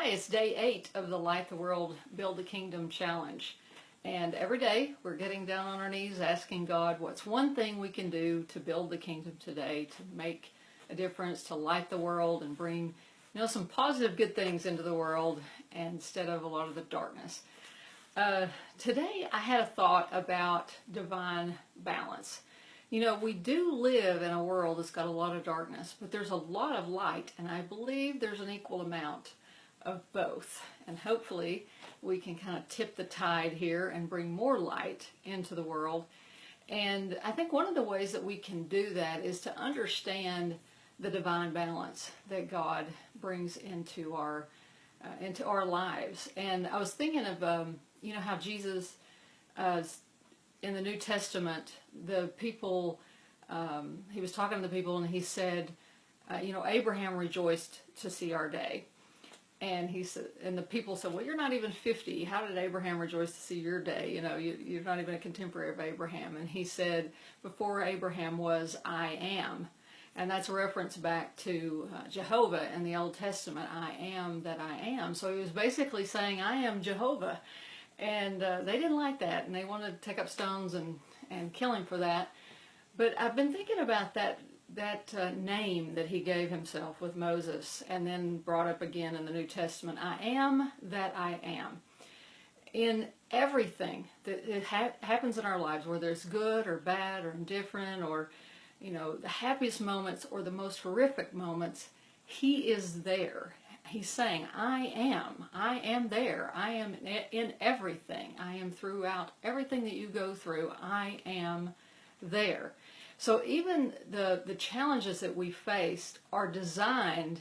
Hi, it's day 8 of the Light the World, Build the Kingdom Challenge. And every day we're getting down on our knees asking God, what's one thing we can do to build the kingdom today, to make a difference, to light the world and bring, some positive good things into the world instead of a lot of the darkness. Today I had a thought about divine balance. We do live in a world that's got a lot of darkness, but there's a lot of light, and I believe there's an equal amount of both. And hopefully we can kind of tip the tide here and bring more light into the world. And I think one of the ways that we can do that is to understand the divine balance that God brings into our lives. And I was thinking of how Jesus in the New Testament, the people, he was talking to the people and he said, Abraham rejoiced to see our day. And he said, and the people said, well, you're not even 50. How did Abraham rejoice to see your day? You're not even a contemporary of Abraham. And he said, before Abraham was, I am. And that's a reference back to Jehovah in the Old Testament. I am that I am. So he was basically saying, I am Jehovah. And they didn't like that. And they wanted to take up stones and kill him for that. But I've been thinking about that name that he gave himself with Moses and then brought up again in the New Testament. I am that I am. In everything that happens in our lives, whether it's good or bad or indifferent or, the happiest moments or the most horrific moments, he is there. He's saying, I am there. I am in everything. I am throughout everything that you go through. I am there. So even the challenges that we faced are designed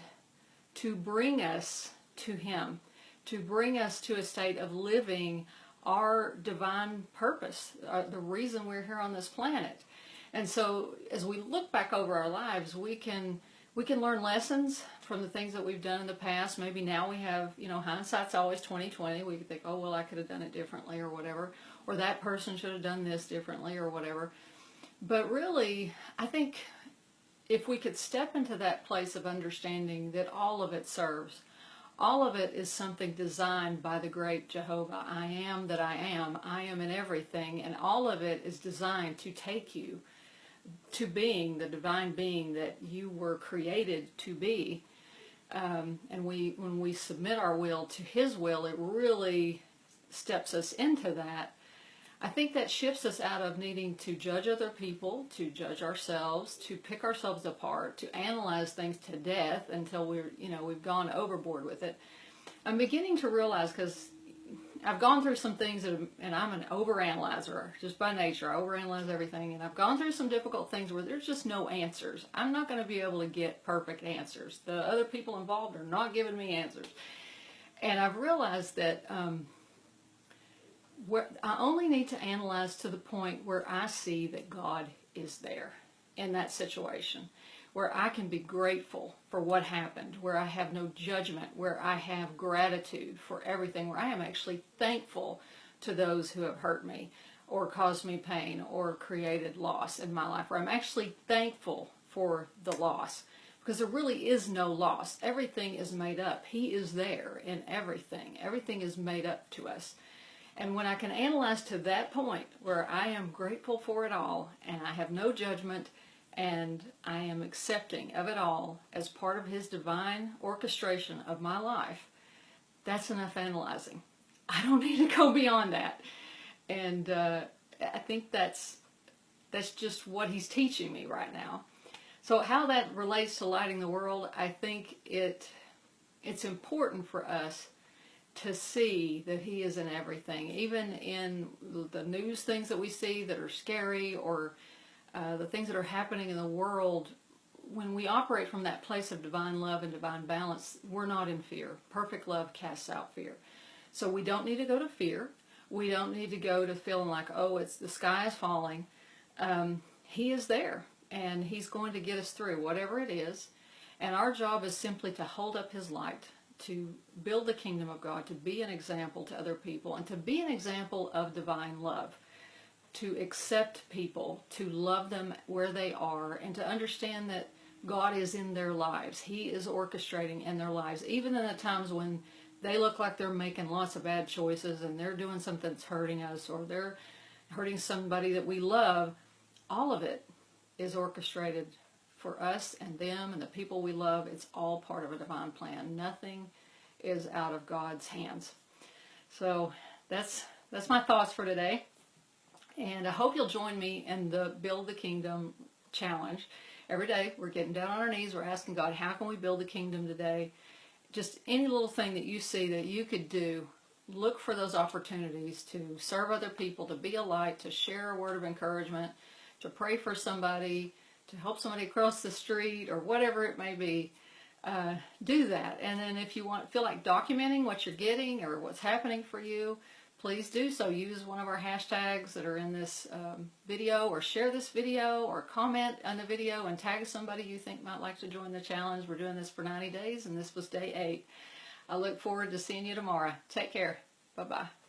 to bring us to Him, to bring us to a state of living our divine purpose, the reason we're here on this planet. And so as we look back over our lives, we can learn lessons from the things that we've done in the past. Maybe now we have, hindsight's always 20/20. We could think, oh, well, I could have done it differently or whatever, or that person should have done this differently or whatever. But really, I think if we could step into that place of understanding that all of it serves, all of it is something designed by the great Jehovah. I am that I am in everything, and all of it is designed to take you to being the divine being that you were created to be. And when we submit our will to His will, it really steps us into that. I think that shifts us out of needing to judge other people, to judge ourselves, to pick ourselves apart, to analyze things to death until we've gone overboard with it. I'm beginning to realize, because I've gone through some things and I'm an overanalyzer, just by nature. I overanalyze everything, and I've gone through some difficult things where there's just no answers. I'm not going to be able to get perfect answers. The other people involved are not giving me answers. And I've realized that I only need to analyze to the point where I see that God is there in that situation, where I can be grateful for what happened, where I have no judgment, where I have gratitude for everything, where I am actually thankful to those who have hurt me or caused me pain or created loss in my life, where I'm actually thankful for the loss, because there really is no loss. Everything is made up. He is there in everything. Everything is made up to us. And when I can analyze to that point where I am grateful for it all and I have no judgment and I am accepting of it all as part of His divine orchestration of my life, that's enough analyzing. I don't need to go beyond that. And I think that's just what He's teaching me right now. So how that relates to lighting the world, I think it's important for us to see that He is in everything, even in the news things that we see that are scary, or the things that are happening in the world. When we operate from that place of divine love and divine balance, we're not in fear. Perfect love casts out fear. So we don't need to go to fear. We don't need to go to feeling like, oh, the sky is falling. He is there, and He's going to get us through whatever it is. And our job is simply to hold up His light, to build the kingdom of God, to be an example to other people, and to be an example of divine love, to accept people, to love them where they are, and to understand that God is in their lives. He is orchestrating in their lives, even in the times when they look like they're making lots of bad choices and they're doing something that's hurting us, or they're hurting somebody that we love, all of it is orchestrated for us and them and the people we love. It's all part of a divine plan. Nothing is out of God's hands. So that's my thoughts for today. And I hope you'll join me in the Build the Kingdom challenge. Every day we're getting down on our knees. We're asking God, how can we build the kingdom today? Just any little thing that you see that you could do, look for those opportunities to serve other people, to be a light, to share a word of encouragement, to pray for somebody, to help somebody across the street, or whatever it may be. Do that. And then if you feel like documenting what you're getting or what's happening for you, please do so. Use one of our hashtags that are in this video, or share this video, or comment on the video and tag somebody you think might like to join the challenge. We're doing this for 90 days, and this was day 8. I look forward to seeing you tomorrow. Take care. Bye-bye.